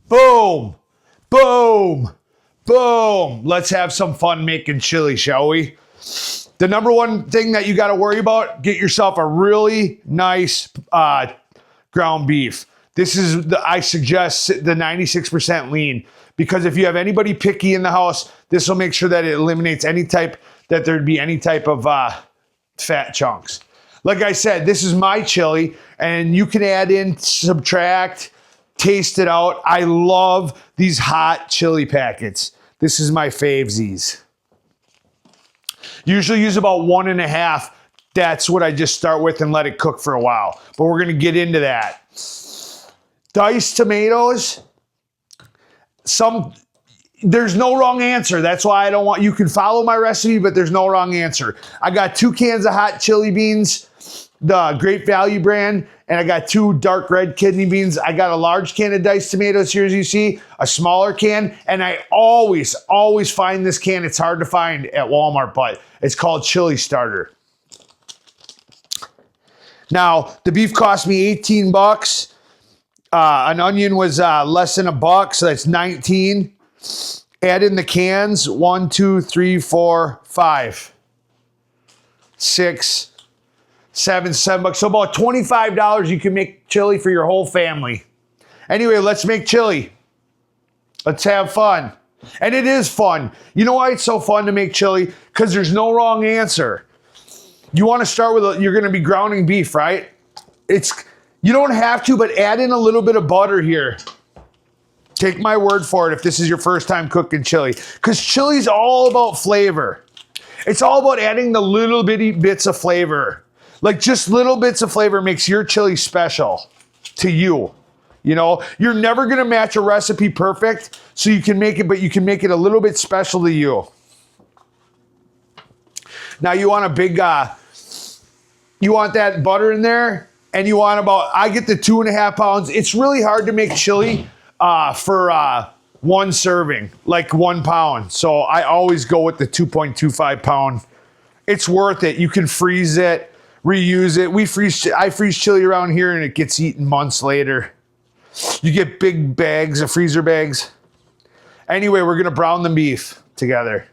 Boom, boom, boom. Let's have some fun making chili, shall we? The number one thing that you got to worry about, get yourself a really nice ground beef. I suggest the 96% lean, because if you have anybody picky in the house, this will make sure that it eliminates that there'd be any type of fat chunks. Like I said, this is my chili, and you can add in, subtract, taste it out. I love these hot chili packets. This is my favesies. Usually use about 1.5. That's what I just start with and let it cook for a while. But we're going to get into that. Diced tomatoes. There's no wrong answer. That's why I don't want, you can follow my recipe, but there's no wrong answer. I got 2 cans of hot chili beans, the Great Value brand, and I got 2 dark red kidney beans. I got a large can of diced tomatoes here, as you see, a smaller can, and I always find this can. It's hard to find at Walmart, but it's called Chili Starter. Now, the beef cost me 18 bucks. An onion was less than $1, so that's 19. Add in the cans, 1, 2, 3, 4, 5, 6, 7 bucks. So about $25 you can make chili for your whole family. Anyway, let's make chili. Let's have fun. And it is fun. You know why it's so fun to make chili? Because there's no wrong answer. You want to start with, you're going to be grounding beef, right? You don't have to, but add in a little bit of butter here. Take my word for it if this is your first time cooking chili. Because chili's all about flavor. It's all about adding the little bitty bits of flavor. Like just little bits of flavor makes your chili special to you. You know, you're never going to match a recipe perfect, so you can make it, but you can make it a little bit special to you. Now you want a big, you want that butter in there, and you want I get the 2.5 pounds. It's really hard to make chili for 1 serving, like 1 pound. So I always go with the 2.25 pound. It's worth it. You can freeze it, reuse it. I freeze chili around here and it gets eaten months later. You get big bags of freezer bags. Anyway, we're going to brown the beef together.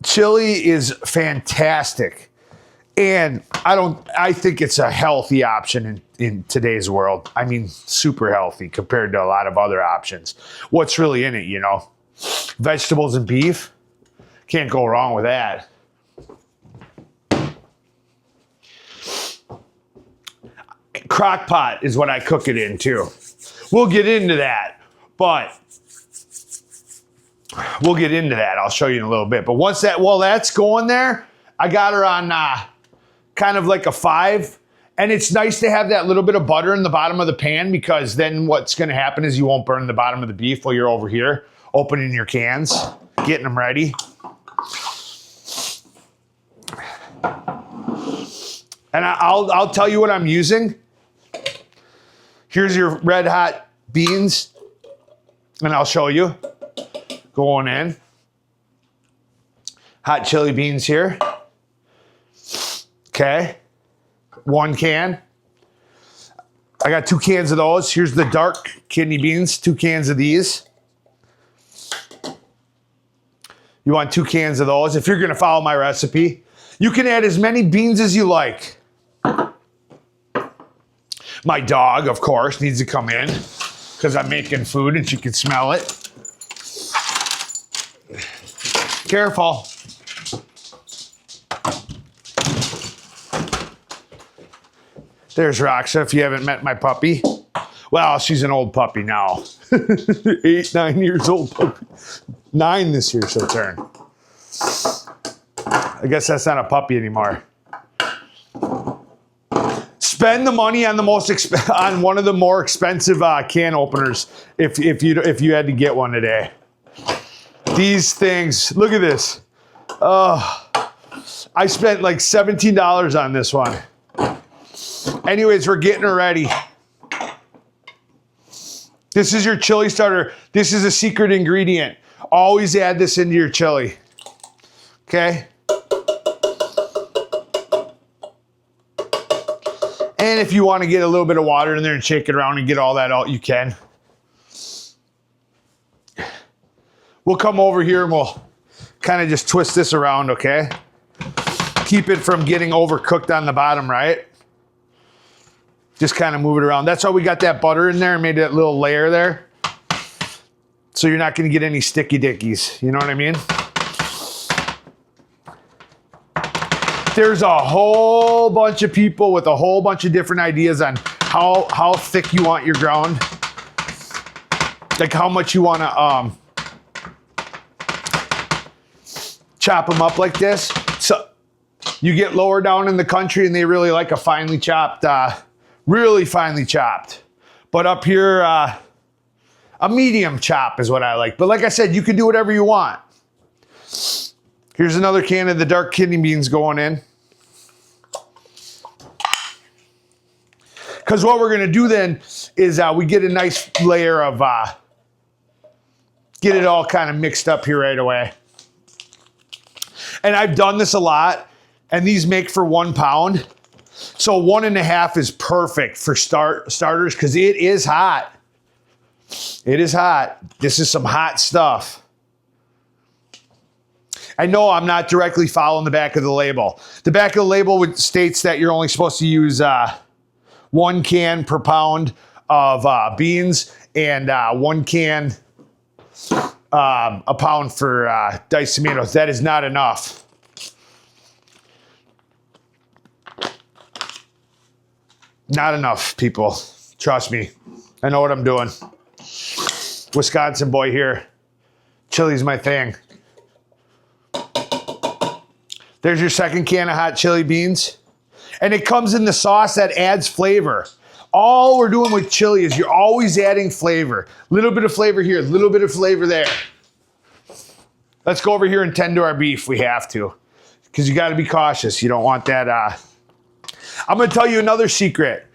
Chili is fantastic. And I think it's a healthy option in today's world. I mean, super healthy compared to a lot of other options. What's really in it, you know? Vegetables and beef. Can't go wrong with that. Crock pot is what I cook it in too. We'll get into that, but we'll get into that. I'll show you in a little bit. But while that's going there, I got her on kind of like a 5. And it's nice to have that little bit of butter in the bottom of the pan, because then what's going to happen is you won't burn the bottom of the beef while you're over here opening your cans, getting them ready. And I'll tell you what I'm using. Here's your red hot beans, and I'll show you. Going in. Hot chili beans here. Okay. 1 can. I got 2 cans of those. Here's the dark kidney beans, 2 cans of these. You want 2 cans of those if you're going to follow my recipe. You can add as many beans as you like. My dog, of course, needs to come in because I'm making food and she can smell it. Careful. There's Roxa, if you haven't met my puppy. Well, she's an old puppy now. 8, 9 years old puppy. 9 this year she'll turn. I guess that's not a puppy anymore. Spend the money on on one of the more expensive can openers if you had to get one today. These things, look at this. I spent like $17 on this one. Anyways, we're getting her ready. This is your chili starter. This is a secret ingredient. Always add this into your chili. Okay? And if you want to get a little bit of water in there and shake it around and get all that out, you can. We'll come over here and we'll kind of just twist this around, okay? Keep it from getting overcooked on the bottom, right? Just kind of move it around. That's why we got that butter in there and made that little layer there. So you're not going to get any sticky dickies. You know what I mean? There's a whole bunch of people with a whole bunch of different ideas on how thick you want your ground. Like how much you want to chop them up like this. So you get lower down in the country and they really like a finely chopped, really finely chopped. But up here, a medium chop is what I like. But like I said, you can do whatever you want. Here's another can of the dark kidney beans going in. Because what we're going to do then is we get a nice layer of, get it all kind of mixed up here right away. And I've done this a lot, and these make for 1 pound. So 1.5 is perfect for starters because it is hot. It is hot. This is some hot stuff. I know I'm not directly following the back of the label. The back of the label states that you're only supposed to use 1 can per pound of beans and 1 can a pound for diced tomatoes. That is not enough. Not enough, people. Trust me. I know what I'm doing. Wisconsin boy here. Chili's my thing. There's your second can of hot chili beans. And it comes in the sauce that adds flavor. All we're doing with chili is you're always adding flavor. Little bit of flavor here, little bit of flavor there. Let's go over here and tend to our beef. We have to. Because you got to be cautious. You don't want that. I'm going to tell you another secret.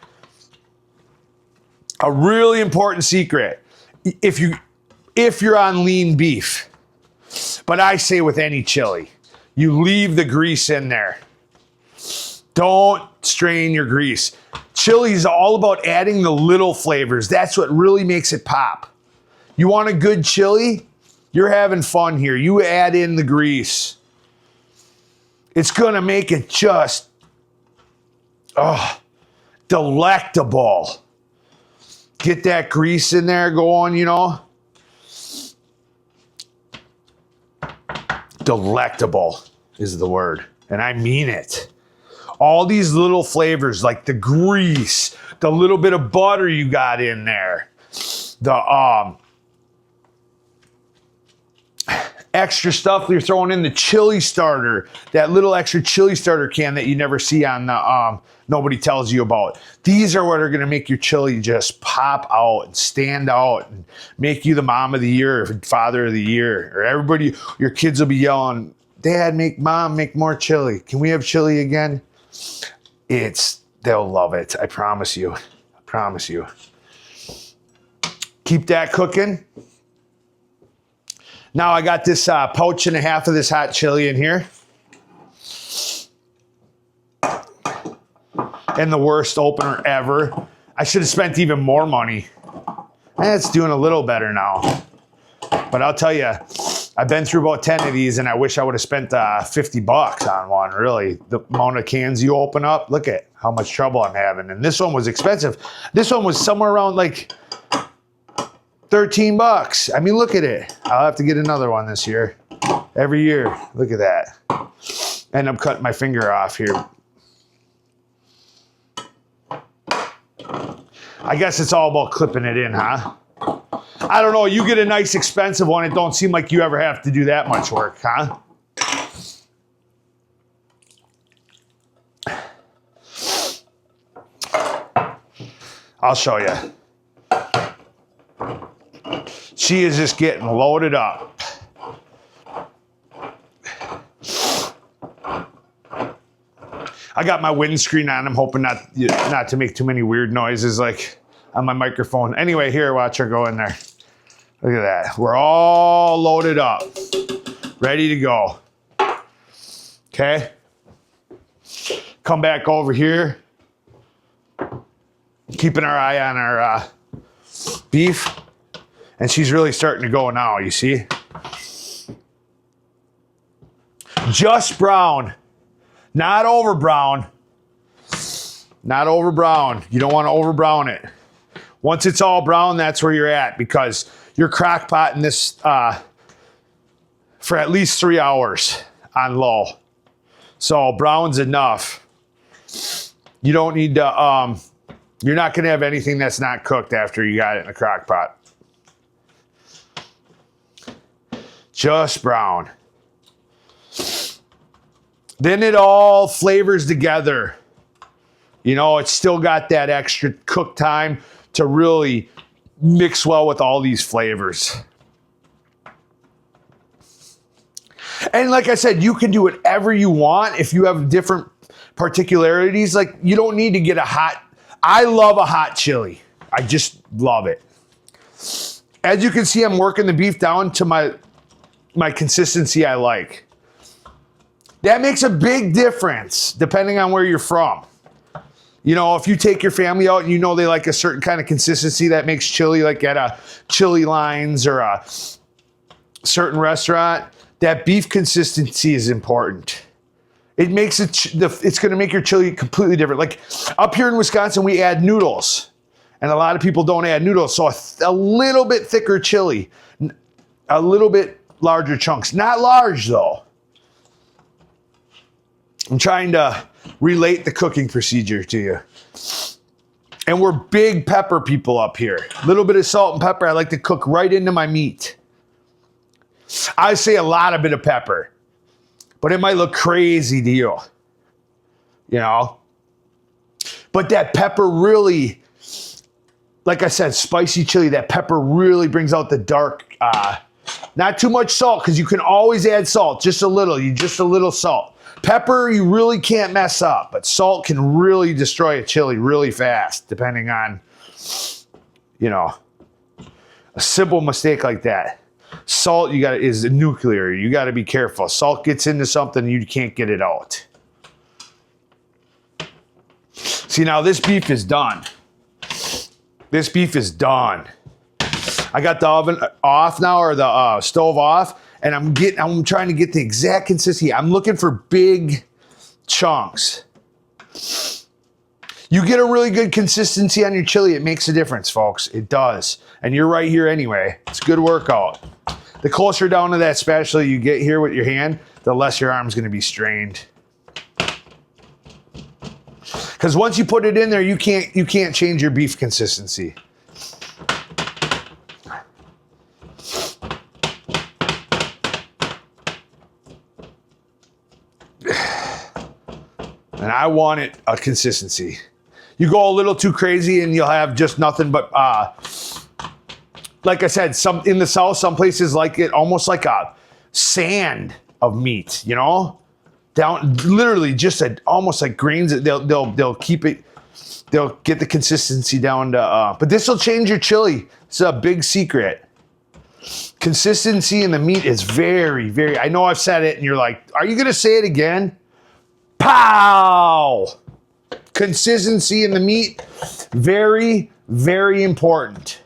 A really important secret. If you're on lean beef, but I say with any chili, you leave the grease in there. Don't strain your grease. Chili is all about adding the little flavors. That's what really makes it pop. You want a good chili? You're having fun here. You add in the grease. It's going to make it just, delectable. Get that grease in there going, you know. Delectable is the word, and I mean it. All these little flavors, like the grease, the little bit of butter you got in there, the extra stuff you're throwing in the chili starter, that little extra chili starter can that you never see on the nobody tells you about. These are what are going to make your chili just pop out and stand out and make you the mom of the year or father of the year. Or everybody, your kids will be yelling, Dad, Mom, make more chili. Can we have chili again? They'll love it. I promise you. I promise you. Keep that cooking. Now I got this pouch and a half of this hot chili in here. And the worst opener ever. I should have spent even more money. It's doing a little better now. But I'll tell you, I've been through about 10 of these and I wish I would have spent $50 on one, really. The amount of cans you open up, look at how much trouble I'm having. And this one was expensive. This one was somewhere around like $13. I mean, look at it. I'll have to get another one this year. Every year. Look at that. End up cutting my finger off here. I guess it's all about clipping it in, huh? I don't know. You get a nice expensive one. It don't seem like you ever have to do that much work, huh? I'll show you. She is just getting loaded up. I got my windscreen on. I'm hoping not to make too many weird noises like on my microphone. Anyway, here, watch her go in there. Look at that. We're all loaded up. Ready to go. Okay. Come back over here. keeping our eye on our beef. And she's really starting to go now, you see? Just brown, not over brown. Not over brown. You don't want to over brown it. Once it's all brown, that's where you're at, because you're crock potting this for at least 3 hours on low. So brown's enough. You don't need to, you're not going to have anything that's not cooked after you got it in a crock pot. Just brown. Then it all flavors together. You know, it's still got that extra cook time to really mix well with all these flavors. And like I said, you can do whatever you want if you have different particularities. Like, you don't need to get a hot, I love a hot chili. I just love it. As you can see, I'm working the beef down to my consistency I like. That makes a big difference depending on where you're from. You know, if you take your family out and you know they like a certain kind of consistency that makes chili, like at a Chili Lines or a certain restaurant, that beef consistency is important. It makes it, it's going to make your chili completely different. Like up here in Wisconsin, we add noodles, and a lot of people don't add noodles. So a little bit thicker chili, a little bit larger chunks. Not large though. I'm trying to relate the cooking procedure to you. And we're big pepper people up here. A little bit of salt and pepper I like to cook right into my meat. I say a lot of bit of pepper, but it might look crazy to you. You know? But that pepper really, like I said, spicy chili, that pepper really brings out the dark, not too much salt, because you can always add salt, just a little salt. Pepper, you really can't mess up, but salt can really destroy a chili really fast, depending on, you know, a simple mistake like that. Salt is nuclear. You got to be careful. Salt gets into something, you can't get it out. See, now this beef is done. This beef is done. I got the oven off now, or the stove off. And I'm trying to get the exact consistency. I'm looking for big chunks. You get a really good consistency on your chili, it makes a difference, folks. It does. And you're right here anyway. It's a good workout. The closer down to that spatula you get here with your hand, the less your arm's gonna be strained. Because once you put it in there, you can't change your beef consistency. And I want it a consistency. You go a little too crazy and you'll have just nothing but, like I said, in the South, some places like it almost like a sand of meat, you know? Down, literally just almost like grains. They'll keep it, they'll get the consistency down to, but this will change your chili. It's a big secret. Consistency in the meat is very, very, I know I've said it and you're like, are you gonna say it again? Pow! Consistency in the meat, very, very important.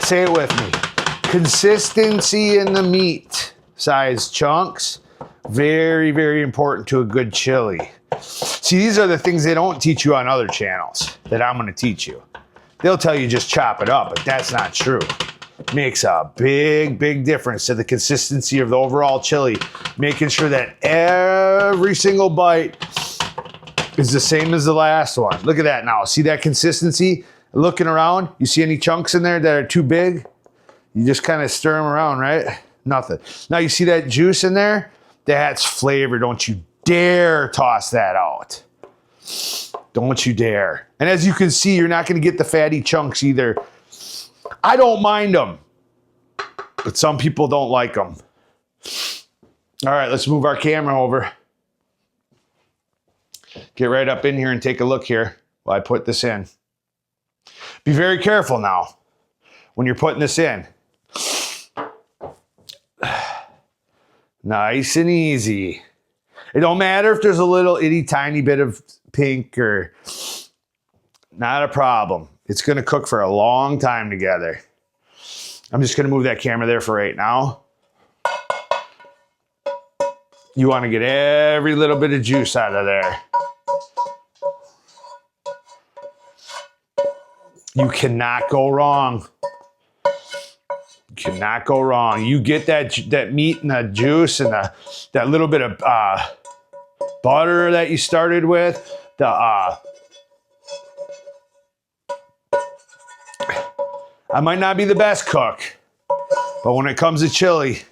Say it with me. Consistency in the meat. Size chunks, very, very important to a good chili. See, these are the things they don't teach you on other channels that I'm going to teach you. They'll tell you just chop it up, but that's not true. Makes a big, big difference to the consistency of the overall chili. Making sure that every single bite is the same as the last one. Look at that now. See that consistency? Looking around, you see any chunks in there that are too big? You just kind of stir them around, right? Nothing. Now you see that juice in there? That's flavor. Don't you dare toss that out. Don't you dare. And as you can see, you're not going to get the fatty chunks either. I don't mind them, but some people don't like them. All right, let's move our camera over. Get right up in here and take a look here while I put this in. Be very careful now when you're putting this in. Nice and easy. It don't matter if there's a little itty tiny bit of pink or not a problem. It's going to cook for a long time together. I'm just going to move that camera there for right now. You want to get every little bit of juice out of there. You cannot go wrong. You cannot go wrong. You get that meat and the juice and that little bit of butter that you started with. I might not be the best cook, but when it comes to chili,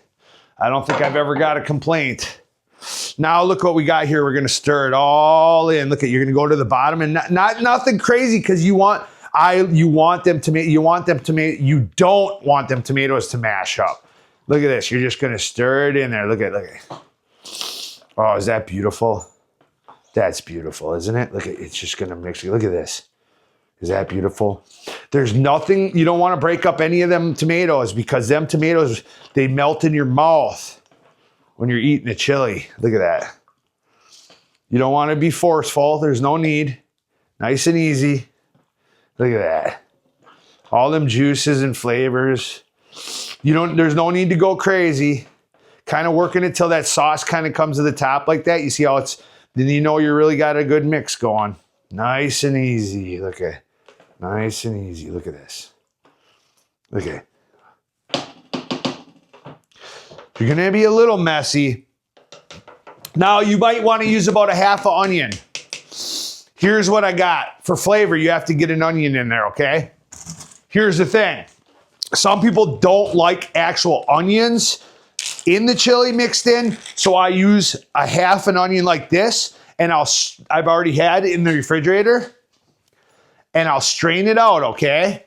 I don't think I've ever got a complaint. Now look what we got here. We're going to stir it all in. Look at, you're going to go to the bottom and not nothing crazy because you don't want them tomatoes to mash up. Look at this. You're just going to stir it in there. Look at. Oh, is that beautiful? That's beautiful, isn't it? Look at, it's just going to mix. Look at this. Is that beautiful? There's nothing, you don't want to break up any of them tomatoes because them tomatoes, they melt in your mouth when you're eating the chili. Look at that. You don't want to be forceful. There's no need. Nice and easy. Look at that. All them juices and flavors. There's no need to go crazy. Kind of working it till that sauce kind of comes to the top like that. You see how then you know you really got a good mix going. Nice and easy. Look at, nice and easy. Look at this. Look at. You're going to be a little messy. Now you might want to use about a half an onion. Here's what I got. For flavor, you have to get an onion in there, okay? Here's the thing. Some people don't like actual onions in the chili mixed in, so I use a half an onion like this, and I've already had it in the refrigerator, and I'll strain it out, okay?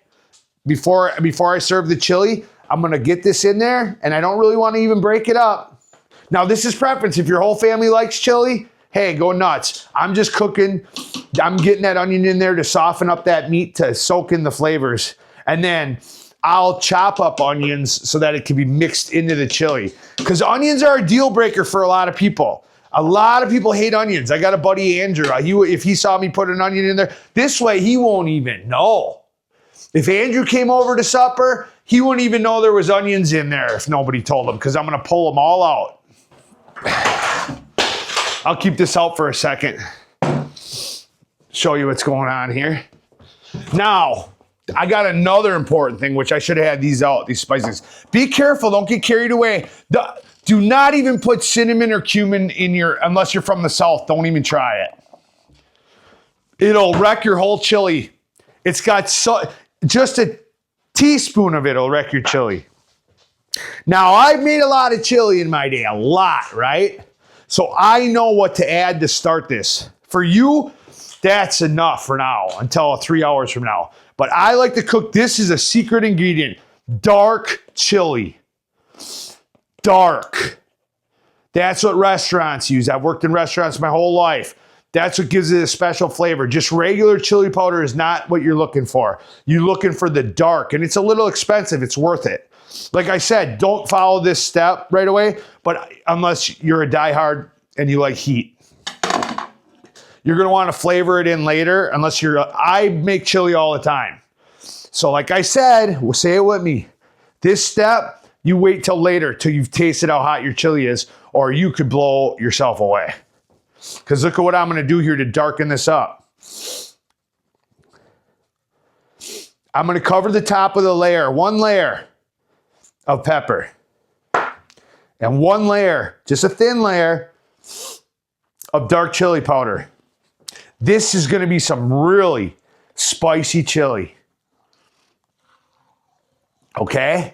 Before I serve the chili, I'm gonna get this in there, and I don't really want to even break it up. Now, this is preference. If your whole family likes chili, hey, go nuts. I'm just cooking. I'm getting that onion in there to soften up that meat, to soak in the flavors. And then I'll chop up onions so that it can be mixed into the chili. Because onions are a deal breaker for a lot of people. A lot of people hate onions. I got a buddy, Andrew. If he saw me put an onion in there, this way he won't even know. If Andrew came over to supper, he wouldn't even know there was onions in there if nobody told him, because I'm going to pull them all out. I'll keep this out for a second. Show you what's going on here. Now, I got another important thing, which I should have had these out, these spices. Be careful, don't get carried away. Do not even put cinnamon or cumin in unless you're from the South, don't even try it. It'll wreck your whole chili. It's got just a teaspoon of it'll wreck your chili. Now, I've made a lot of chili in my day, a lot, right? So I know what to add to start this. For you, that's enough for now, until 3 hours from now. But I like to cook, this is a secret ingredient, dark chili. Dark. That's what restaurants use. I've worked in restaurants my whole life. That's what gives it a special flavor. Just regular chili powder is not what you're looking for. You're looking for the dark, and it's a little expensive. It's worth it. Like I said, don't follow this step right away, but unless you're a diehard and you like heat. You're going to want to flavor it in later, unless I make chili all the time. So like I said, say it with me. This step, you wait till later, till you've tasted how hot your chili is, or you could blow yourself away. Because look at what I'm going to do here to darken this up. I'm going to cover the top of the layer, one layer of pepper. And one layer, just a thin layer, of dark chili powder. This is going to be some really spicy chili. Okay?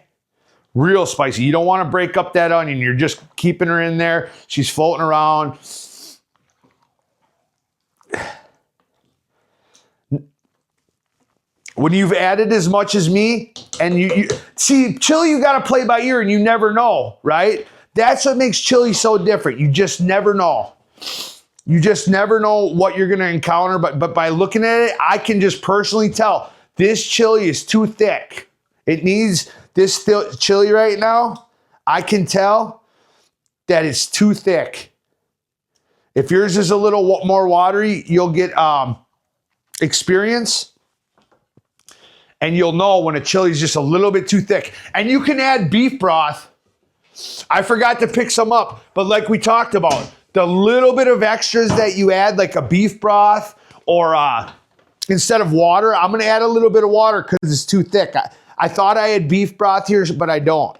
Real spicy. You don't want to break up that onion. You're just keeping her in there. She's floating around. When you've added as much as me, and you see, chili, you got to play by ear, and you never know, right? That's what makes chili so different. You just never know. You just never know what you're going to encounter, but by looking at it, I can just personally tell this chili is too thick. It needs this chili right now. I can tell that it's too thick. If yours is a little more watery, you'll get experience. And you'll know when a chili is just a little bit too thick. And you can add beef broth. I forgot to pick some up, but like we talked about, the little bit of extras that you add, like a beef broth, or instead of water, I'm gonna add a little bit of water because it's too thick. I thought I had beef broth here, but I don't.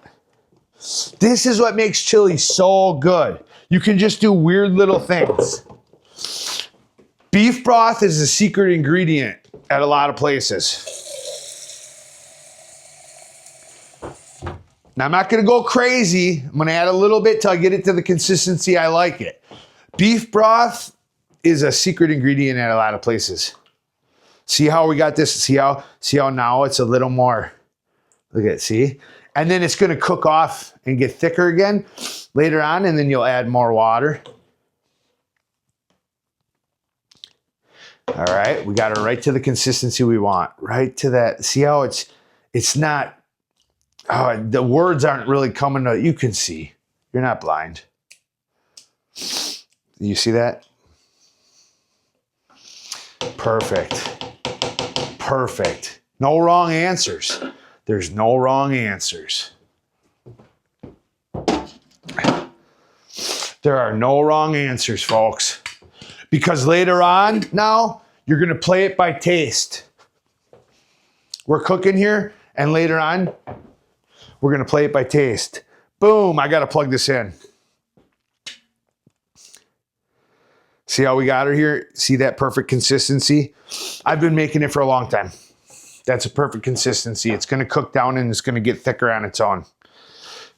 This is what makes chili so good. You can just do weird little things. Beef broth is a secret ingredient at a lot of places. Now, I'm not going to go crazy. I'm going to add a little bit till I get it to the consistency I like it. Beef broth is a secret ingredient at a lot of places. See how we got this? See how now it's a little more, look at it, see? And then it's going to cook off and get thicker again later on, and then you'll add more water. All right, we got it right to the consistency we want. Right to that. See how it's not, the words aren't really coming to, you can see. You're not blind. You see that? Perfect. Perfect. No wrong answers. There's no wrong answers. There are no wrong answers, folks. Because later on, now, you're going to play it by taste. We're cooking here, and later on, we're going to play it by taste. Boom, I got to plug this in. See how we got her here? See that perfect consistency? I've been making it for a long time. That's a perfect consistency. It's going to cook down and it's going to get thicker on its own.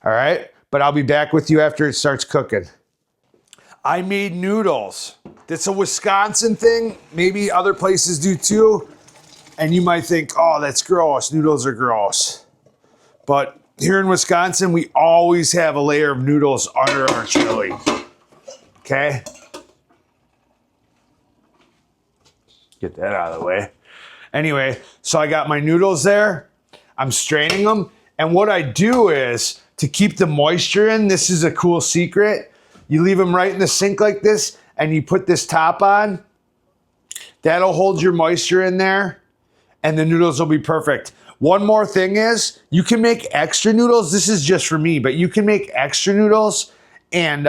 All right? But I'll be back with you after it starts cooking. I made noodles. That's a Wisconsin thing. Maybe other places do too. And you might think, oh, that's gross. Noodles are gross. But here in Wisconsin, we always have a layer of noodles under our chili. Okay? Get that out of the way. Anyway, so I got my noodles there. I'm straining them. And what I do is, to keep the moisture in, this is a cool secret. You leave them right in the sink like this, and you put this top on. That'll hold your moisture in there, and the noodles will be perfect. One more thing is, you can make extra noodles. This is just for me, but you can make extra noodles. And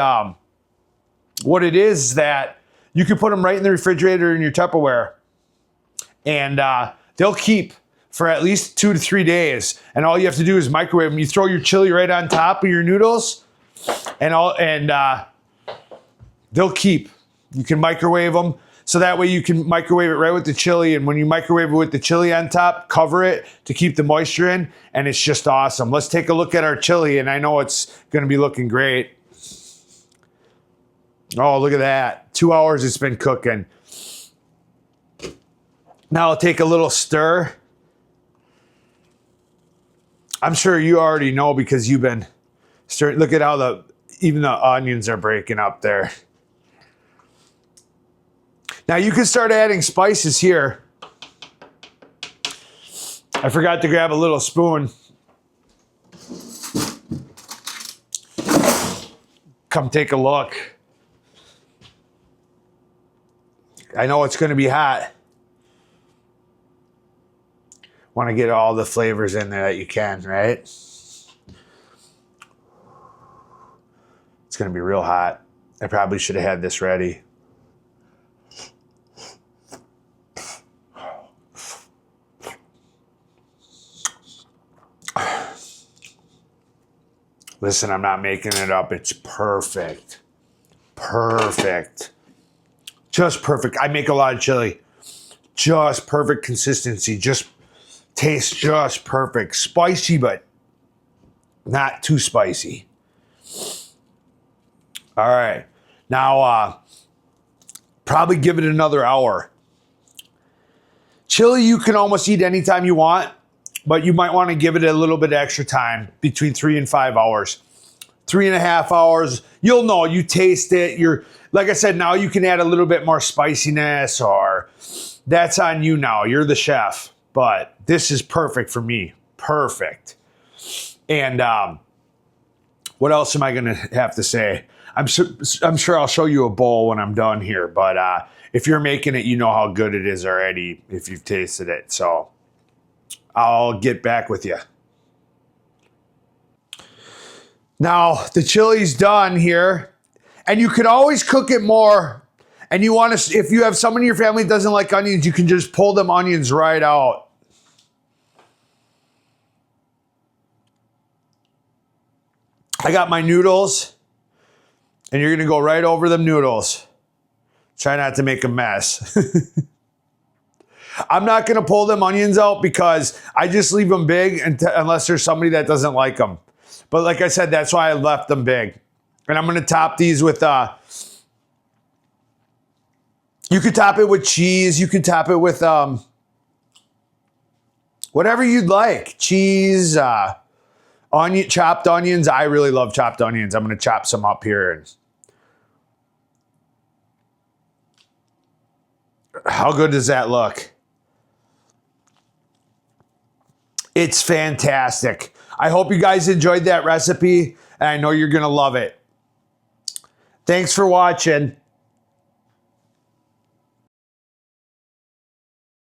what it is that you can put them right in the refrigerator in your Tupperware. And they'll keep for at least 2 to 3 days. And all you have to do is microwave them. You throw your chili right on top of your noodles, and they'll keep. You can microwave them. So that way you can microwave it right with the chili. And when you microwave it with the chili on top, cover it to keep the moisture in. And it's just awesome. Let's take a look at our chili. And I know it's going to be looking great. Oh, look at that. 2 hours it's been cooking. Now I'll take a little stir. I'm sure you already know because you've been stirring. Look at how even the onions are breaking up there. Now you can start adding spices here. I forgot to grab a little spoon. Come take a look. I know it's going to be hot. Want to get all the flavors in there that you can, right? It's going to be real hot. I probably should have had this ready. Listen, I'm not making it up. It's perfect. Perfect. Just perfect. I make a lot of chili. Just perfect consistency. Just tastes just perfect. Spicy, but not too spicy. All right. Now, probably give it another hour. Chili you can almost eat anytime you want, but you might want to give it a little bit extra time, between 3 and 5 hours. 3.5 hours. You'll know, you taste it. Like I said, now you can add a little bit more spiciness, or that's on you now. You're the chef. But this is perfect for me. Perfect. And What else am I going to have to say? I'm sure I'll show you a bowl when I'm done here, but if you're making it, you know how good it is already if you've tasted it. So I'll get back with you. Now, the chili's done here, and you can always cook it more. And you want to, if you have someone in your family that doesn't like onions, you can just pull them onions right out. I got my noodles, and you're going to go right over them noodles. Try not to make a mess. I'm not going to pull them onions out because I just leave them big unless there's somebody that doesn't like them. But like I said, that's why I left them big. And I'm going to top these with, you could top it with cheese. You could top it with whatever you'd like. Cheese, chopped onions. I really love chopped onions. I'm going to chop some up here. How good does that look? It's fantastic. I hope you guys enjoyed that recipe, and I know you're going to love it. Thanks for watching.